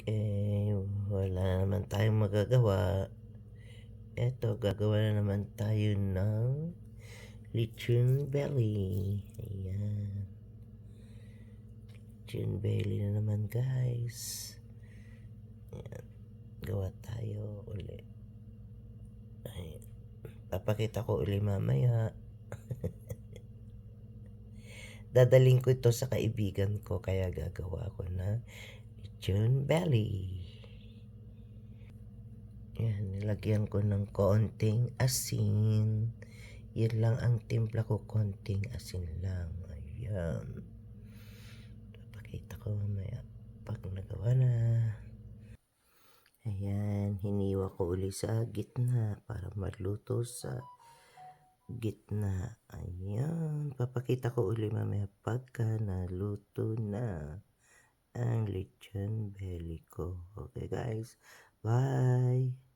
Okay, wala naman tayong magagawa. Eto, gagawa na naman tayo ng lechon belly. Ayan. Lechon belly na naman, guys. Ayan. Gawa tayo uli. Ayan. Papakita ko uli mamaya. Dadaling ko ito sa kaibigan ko, kaya gagawa ko na lechon belly. Yan, nilagyan ko ng konting asin. Yan lang ang timpla ko, konting asin lang. Ayan. Papakita ko mamaya pag nagawa na. Ayan, hiniwa ko uli sa gitna para maluto sa gitna. Ayan, papakita ko uli mamaya pagka naluto na ang lechon belly ko. Okay guys, bye!